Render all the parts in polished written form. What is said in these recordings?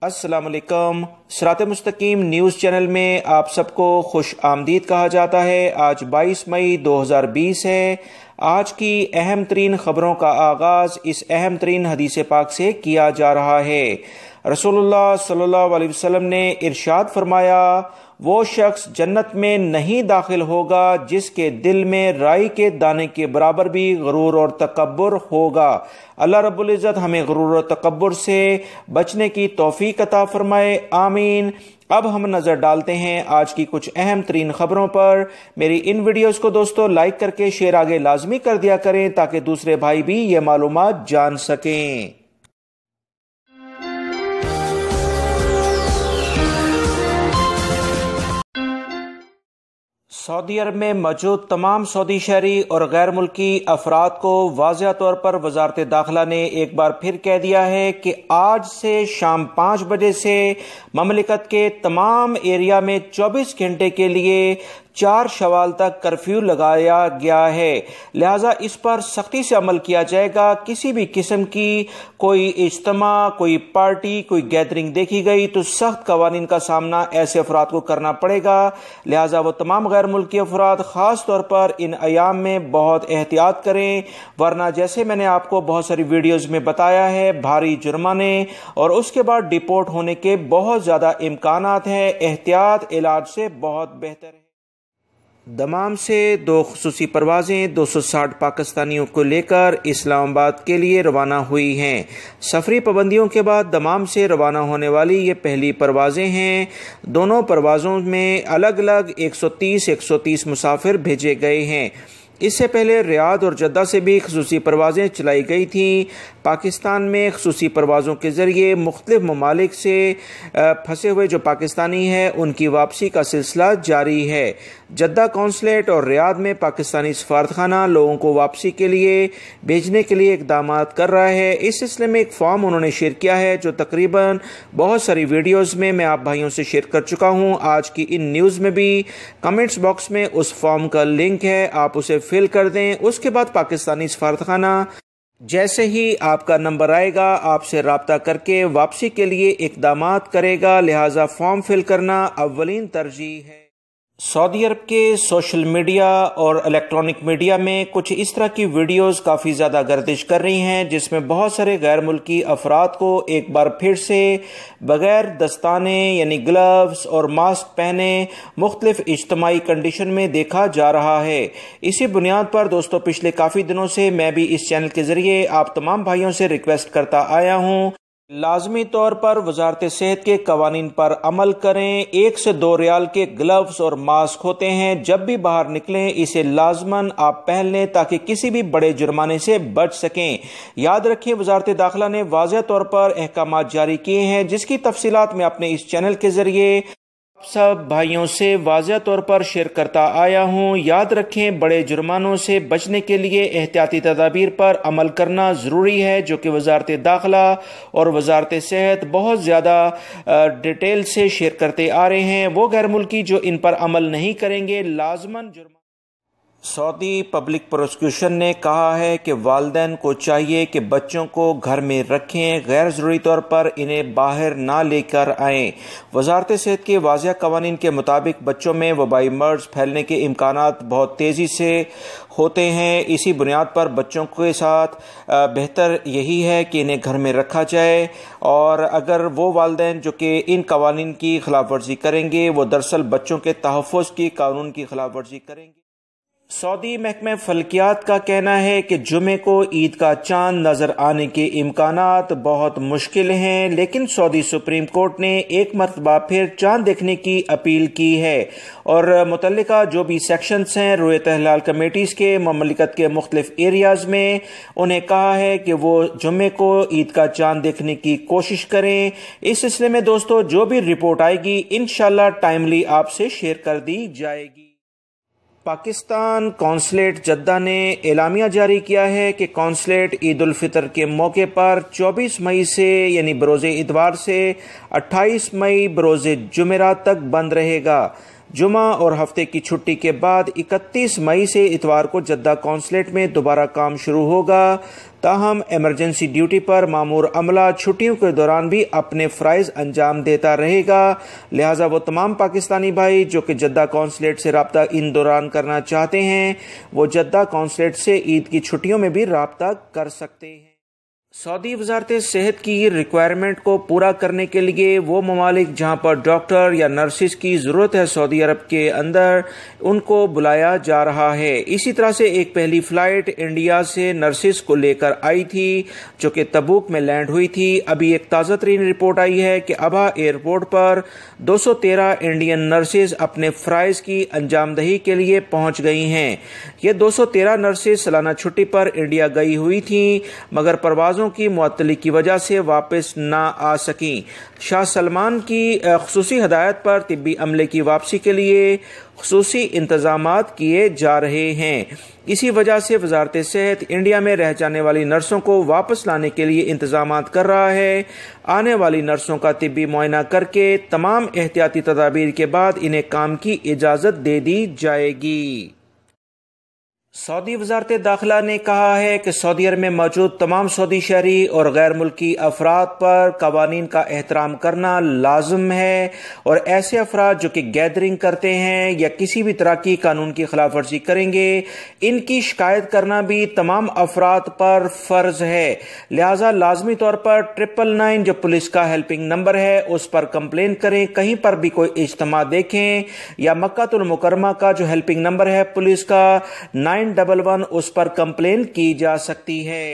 अस्सलाम वालेकुम। सिरात मुस्तकीम न्यूज़ चैनल में आप सबको खुश आमदीद कहा जाता है। आज 22 मई 2020 है। आज की अहम तरीन ख़बरों का आगाज़ इस अहम तरीन हदीस पाक से किया जा रहा है। रसूलुल्लाह सल्लल्लाहु अलैहि वसल्लम ने इरशाद फरमाया, वो शख्स जन्नत में नहीं दाखिल होगा जिसके दिल में राई के दाने के बराबर भी गुरूर और तकब्बुर होगा। अल्लाह रब्बुल इज़्ज़त हमें गुरूर और तकब्बुर से बचने की तौफीक अता फरमाए, आमीन। अब हम नज़र डालते हैं आज की कुछ अहम तरीन खबरों पर। मेरी इन वीडियोस को दोस्तों लाइक करके शेयर आगे लाजमी कर दिया करें ताकि दूसरे भाई भी ये मालूमात जान सकें। सऊदी अरब में मौजूद तमाम सऊदी शहरी और गैर मुल्की अफराद को वाज़ेह तौर पर वजारत दाखिला ने एक बार फिर कह दिया है कि आज से शाम 5 बजे से ममलिकत के तमाम एरिया में 24 घंटे के लिए 4 शवाल तक कर्फ्यू लगाया गया है। लिहाजा इस पर सख्ती से अमल किया जाएगा। किसी भी किस्म की कोई इज्तिमा, कोई पार्टी, कोई गैदरिंग देखी गई तो सख्त कवानीन का सामना ऐसे अफराद को करना पड़ेगा। लिहाजा वो तमाम गैर मुल्की अफराद ख़ास तौर पर इन अयाम में बहुत एहतियात करें, वरना जैसे मैंने आपको बहुत सारी वीडियोज़ में बताया है, भारी जुर्माने और उसके बाद डिपोर्ट होने के बहुत ज़्यादा इम्कानात हैं। एहतियात इलाज से बहुत बेहतर है। दमाम से 2 खुसूसी परवाज़ें 260 पाकिस्तानियों को लेकर इस्लामाबाद के लिए रवाना हुई हैं। सफरी पाबंदियों के बाद दमाम से रवाना होने वाली ये पहली परवाज़ें हैं। दोनों परवाज़ों में अलग अलग 130 मुसाफिर भेजे गए हैं। इससे पहले रियाद और जद्दा से भी खुसूसी परवाज़ें चलाई गई थीं। पाकिस्तान में खुसूसी परवाज़ों के ज़रिए मुख्तलिफ ममालिक से फंसे हुए जो पाकिस्तानी हैं उनकी वापसी का सिलसिला जारी है। जद्दा कौंसलेट और रियाद में पाकिस्तानी सफारतखाना लोगों को वापसी के लिए भेजने के लिए इक़दाम कर रहा है। इस सिलसिले में एक फॉर्म उन्होंने शेयर किया है जो तकरीबन बहुत सारी वीडियोज़ में मैं आप भाइयों से शेयर कर चुका हूँ। आज की इन न्यूज़ में भी कमेंट्स बॉक्स में उस फॉर्म का लिंक है, आप उसे फिल कर दें। उसके बाद पाकिस्तानी सफारतखाना जैसे ही आपका नंबर आएगा आपसे राब्ता करके वापसी के लिए इक़दामात करेगा। लिहाजा फॉर्म फिल करना अव्वलीन तरजीह है। सऊदी अरब के सोशल मीडिया और इलेक्ट्रॉनिक मीडिया में कुछ इस तरह की वीडियोस काफ़ी ज़्यादा गर्दिश कर रही हैं जिसमें बहुत सारे गैर मुल्की अफराद को एक बार फिर से बग़ैर दस्ताने यानी ग्लव्स और मास्क पहने मुख्तलिफ इज्तिमाई कंडीशन में देखा जा रहा है। इसी बुनियाद पर दोस्तों पिछले काफ़ी दिनों से मैं भी इस चैनल के ज़रिए आप तमाम भाइयों से रिक्वेस्ट करता आया हूँ, लाजमी तौर पर वजारत सेहत के कवानीन पर अमल करें। 1 से 2 रियाल के ग्लव्स और मास्क होते हैं, जब भी बाहर निकलें इसे लाजमन आप पहन लें ताकि किसी भी बड़े जुर्माने से बच सकें। याद रखें वजारत दाखिला ने वाज़ेह तौर पर अहकामात जारी किए हैं जिसकी तफसीलात मैं अपने इस चैनल के जरिए सब भाइयों से वाज़ेह तौर पर शेयर करता आया हूँ। याद रखें बड़े जुर्मानों से बचने के लिए एहतियाती तदाबीर पर अमल करना ज़रूरी है जो कि वजारत दाखिला और वजारत सेहत बहुत ज़्यादा डिटेल से शेयर करते आ रहे हैं। वो गैर मुल्की जो इन पर अमल नहीं करेंगे लाजमन जुर्माना। सऊदी पब्लिक प्रोसिक्यूशन ने कहा है कि वालिदैन को चाहिए कि बच्चों को घर में रखें, गैर ज़रूरी तौर पर इन्हें बाहर ना लेकर आएँ। वजारत सेहत के वाज़ेह कवानीन के मुताबिक बच्चों में वबाई मर्ज़ फैलने के इम्कानात बहुत तेज़ी से होते हैं। इसी बुनियाद पर बच्चों के साथ बेहतर यही है कि इन्हें घर में रखा जाए और अगर वो वालिदैन जो कि इन कवानीन की खिलाफ वर्जी करेंगे वो दरअसल बच्चों के तहफ़्फ़ुज़ की कानून की खिलाफ वर्जी करेंगे। सऊदी महकमे फल्कियात का कहना है कि जुमे को ईद का चांद नज़र आने के इम्कानात बहुत मुश्किल हैं, लेकिन सऊदी सुप्रीम कोर्ट ने एक मरतबा फिर चांद देखने की अपील की है और मुतल्लिका जो भी सेक्शंस हैं रुयत हिलाल कमेटीज़ के ममलिकत के मुख्तलिफ एरियाज़ में उन्हें कहा है कि वो जुमे को ईद का चांद देखने की कोशिश करें। इस सिलसिले में दोस्तों जो भी रिपोर्ट आएगी इंशाल्लाह टाइमली आपसे शेयर कर दी जाएगी। पाकिस्तान कौंसलेट जद्दा ने एलामिया जारी किया है कि कौंसलेट ईद उल फितर के मौके पर 24 मई से यानी बरोज़े इतवार से 28 मई बरोज़े जुमेरात तक बंद रहेगा। जुमा और हफ्ते की छुट्टी के बाद 31 मई से इतवार को जद्दा कौंसलेट में दोबारा काम शुरू होगा। ताहम इमरजेंसी ड्यूटी पर मामूर अमला छुट्टियों के दौरान भी अपने फ़राइज़ अंजाम देता रहेगा। लिहाजा वो तमाम पाकिस्तानी भाई जो कि जद्दा कौंसलेट से रब्ता इन दौरान करना चाहते हैं, वो जद्दा कौंसलेट से ईद की छुट्टियों में भी रब्ता कर सकते हैं। सऊदी वजारत सेहत की रिक्वायरमेंट को पूरा करने के लिए वो ममालिक जहाँ पर डॉक्टर या नर्सिस की ज़रूरत है सऊदी अरब के अंदर, उनको बुलाया जा रहा है। इसी तरह से एक पहली फ़्लाइट इंडिया से नर्सिस को लेकर आई थी जो कि तबूक में लैंड हुई थी। अभी एक ताज़ा तरीन रिपोर्ट आई है कि अबा एयरपोर्ट पर 213 इंडियन नर्सिस अपने फ़राइज़ की अंजामदही के लिए पहुँच गई हैं। ये 213 नर्सिस सालाना छुट्टी पर इंडिया गई हुई थी मगर परवाज़ की मुअत्तली की वजह से वापस ना आ सकी। शाह सलमान की खुसूसी हदायत पर तिब्बी अमले की वापसी के लिए खुसूसी इंतजामात किए जा रहे हैं। इसी वजह से वजारत सेहत इंडिया में रह जाने वाली नर्सों को वापस लाने के लिए इंतजामात कर रहा है। आने वाली नर्सों का तिब्बी मुआयना करके तमाम एहतियाती तदाबीर के बाद इन्हें काम की इजाज़त दे दी जाएगी। सऊदी वजारत दाखिला ने कहा है कि सऊदी अरब में मौजूद तमाम सऊदी शहरी और गैर मुल्की अफराद पर कवानीन का एहतराम करना लाजम है और ऐसे अफराद जो कि गैदरिंग करते हैं या किसी भी तरह की कानून की खिलाफ वर्जी करेंगे, इनकी शिकायत करना भी तमाम अफराद पर फर्ज है। लिहाजा लाजमी तौर पर 999 जो पुलिस का हेल्पिंग नंबर है उस पर कंप्लेन करें। कहीं पर भी कोई इज्तिमा देखें या मक्कातुल मुकर्रमा का जो हेल्पिंग नंबर है पुलिस का 911 उस पर कंप्लेन की जा सकती है।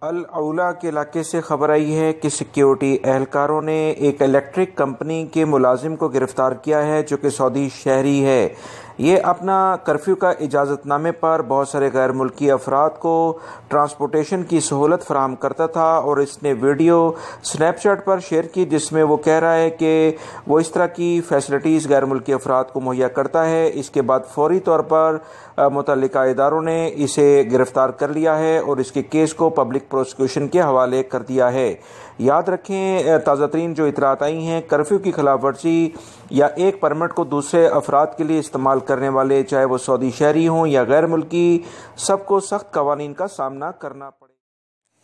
अल औला के इलाके से खबर आई है कि सिक्योरिटी एहलकारों ने एक इलेक्ट्रिक कंपनी के मुलाजिम को गिरफ्तार किया है जो कि सऊदी शहरी है। ये अपना कर्फ्यू का इजाज़तनामे पर बहुत सारे गैर मुल्की अफराद को ट्रांसपोर्टेशन की सहूलत फराहम करता था और इसने वीडियो स्नैपचैट पर शेयर की जिसमें वो कह रहा है कि वो इस तरह की फैसिलिटीज़ गैर मुल्की अफराद को मुहैया करता है। इसके बाद फौरी तौर पर मुतल्लिका इदारों ने इसे गिरफ्तार कर लिया है और इसके केस को पब्लिक प्रोसिक्यूशन के हवाले कर दिया है। याद रखें, ताज़ा तरीन जो इतलात आई हैं, कर्फ्यू की खिलाफ वर्जी या एक परमिट को दूसरे अफराद के लिए इस्तेमाल करने वाले, चाहे वो सऊदी शहरी हों या गैर मुल्की, सबको सख्त कवानीन का सामना करना पड़े।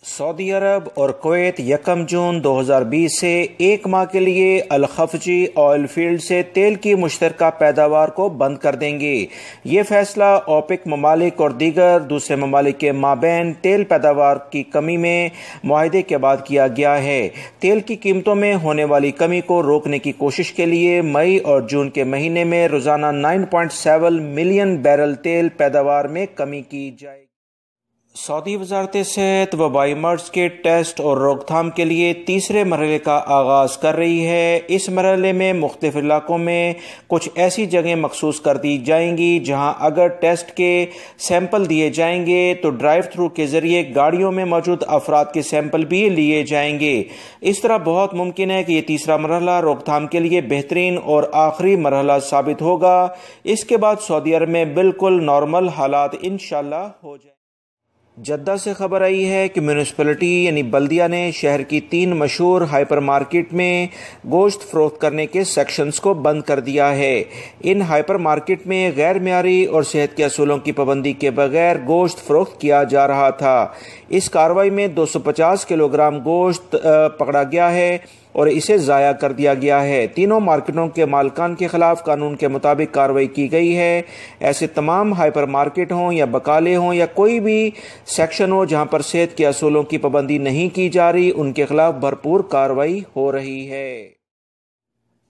सऊदी अरब और कुवैत 1 जून 2020 से एक माह के लिए अल-खफजी ऑयल फील्ड से तेल की मुश्तरका पैदावार को बंद कर देंगे। ये फैसला ओपेक ममालिक और दीगर दूसरे ममालिक के माबैन तेल पैदावार की कमी में मुआहदे के बाद किया गया है। तेल की कीमतों में होने वाली कमी को रोकने की कोशिश के लिए मई और जून के महीने में रोजाना 9.7 मिलियन बैरल तेल पैदावार में कमी की जाएगी। सऊदी वजारत सेहत वबाई मर्ज के टेस्ट और रोकथाम के लिए तीसरे मरहले का आगाज़ कर रही है। इस मरहले में मुख्तलिफ इलाकों में कुछ ऐसी जगह मखसूस कर दी जाएंगी जहां अगर टेस्ट के सैंपल दिए जाएंगे तो ड्राइव थ्रू के ज़रिए गाड़ियों में मौजूद अफराद के सैंपल भी लिए जाएंगे। इस तरह बहुत मुमकिन है कि ये तीसरा मरहला रोकथाम के लिए बेहतरीन और आखिरी मरहला साबित होगा। इसके बाद सऊदी अरब में बिल्कुल नॉर्मल हालात इंशाअल्लाह हो जाए। जद्दा से खबर आई है कि म्यूनिसिपैलिटी यानी बल्दिया ने शहर की 3 मशहूर हाइपर मार्केट में गोश्त फरोख्त करने के सेक्शंस को बंद कर दिया है। इन हाइपर मार्केट में गैर मियारी और सेहत के असूलों की पाबंदी के बगैर गोश्त फरोख्त किया जा रहा था। इस कार्रवाई में 250 किलोग्राम गोश्त पकड़ा गया है और इसे ज़ाया कर दिया गया है। तीनों मार्केटों के मालिकान के खिलाफ कानून के मुताबिक कार्रवाई की गई है। ऐसे तमाम हाइपर मार्केट हों या बकाले हों या कोई भी सेक्शन हो जहां पर सेहत के असूलों की पाबंदी नहीं की जा रही, उनके खिलाफ भरपूर कार्रवाई हो रही है।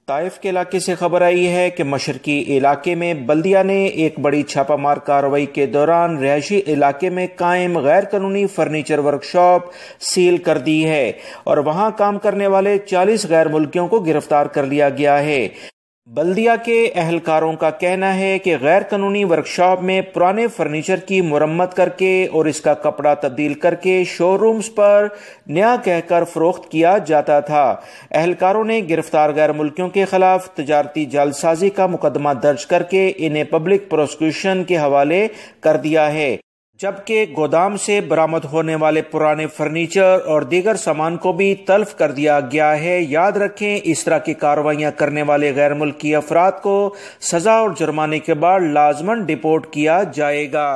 ताइफ के इलाके से खबर आई है कि मशरकी इलाके में बल्दिया ने एक बड़ी छापामार कार्रवाई के दौरान रिहायशी इलाके में कायम गैर कानूनी फर्नीचर वर्कशॉप सील कर दी है और वहां काम करने वाले 40 गैर मुल्कियों को गिरफ्तार कर लिया गया है। बल्दिया के अहलकारों का कहना है कि गैर कानूनी वर्कशॉप में पुराने फर्नीचर की मुरम्मत करके और इसका कपड़ा तब्दील करके शोरूम्स पर नया कहकर फरोख्त किया जाता था। अहलकारों ने गिरफ्तार गैर मुल्कियों के खिलाफ तजारती जालसाजी का मुकदमा दर्ज करके इन्हें पब्लिक प्रोसिक्यूशन के हवाले कर दिया है। جبکہ گودام سے برآمد ہونے والے پرانے فرنیچر اور دیگر سامان کو بھی تلف کر دیا گیا ہے۔ یاد رکھیں، اس طرح کی کارروائیاں کرنے والے غیر ملکی افراد کو سزا اور جرمانے کے بعد لازماً ڈپورٹ کیا جائے گا۔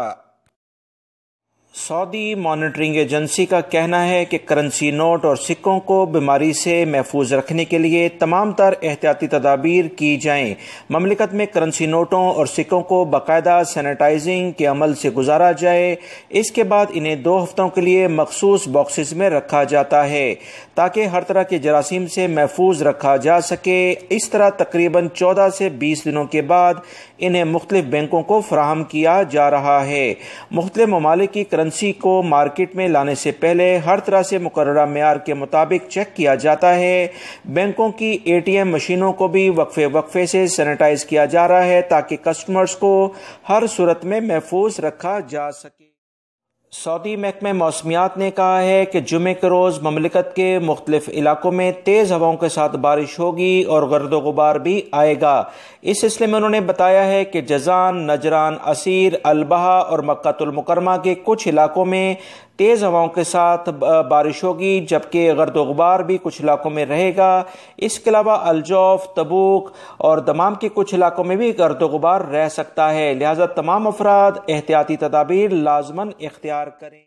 سعودی مانیٹرنگ ایجنسی کا کہنا ہے کہ کرنسی نوٹ اور سکوں کو بیماری سے محفوظ رکھنے کے لیے تمام تر احتیاطی تدابیر کی جائیں۔ مملکت میں کرنسی نوٹوں اور سکوں کو باقاعدہ سینیٹائزنگ کے عمل سے گزارا جائے۔ اس کے بعد انہیں 2 ہفتوں کے لیے مخصوص باکسز میں رکھا جاتا ہے تاکہ ہر طرح کے جراثیم سے محفوظ رکھا جا سکے۔ اس طرح تقریباً 14 سے 20 دنوں کے بعد انہیں مختلف بینکوں کو فراہم کیا جا رہا ہے۔ مختلف ممالک کی کرنسی کو مارکیٹ میں لانے سے پہلے ہر طرح سے مقررہ معیار کے مطابق چیک کیا جاتا ہے۔ بینکوں کی ATM مشینوں کو بھی وقفے وقفے سے سینیٹائز کیا جا رہا ہے تاکہ کسٹمرز کو ہر صورت میں محفوظ رکھا جا سکے۔ سعودی محکمہ موسمیات نے کہا ہے کہ جمعے کے روز مملکت کے مختلف علاقوں میں تیز ہواؤں کے ساتھ بارش ہوگی اور گرد و غبار بھی آئے گا۔ اس سلسلے میں انہوں نے بتایا ہے کہ جازان، نجران، عسیر، البہا اور مکہ المکرمہ کے کچھ علاقوں میں تیز ہواؤں کے ساتھ بارش ہوگی، جبکہ گرد و غبار بھی کچھ علاقوں میں رہے گا۔ اس کے علاوہ الجوف، تبوک اور دمام کے کچھ علاقوں میں بھی گرد و غبار رہ سکتا ہے، لہذا تمام افراد احتیاطی تدابیر لازماً اختیار کریں۔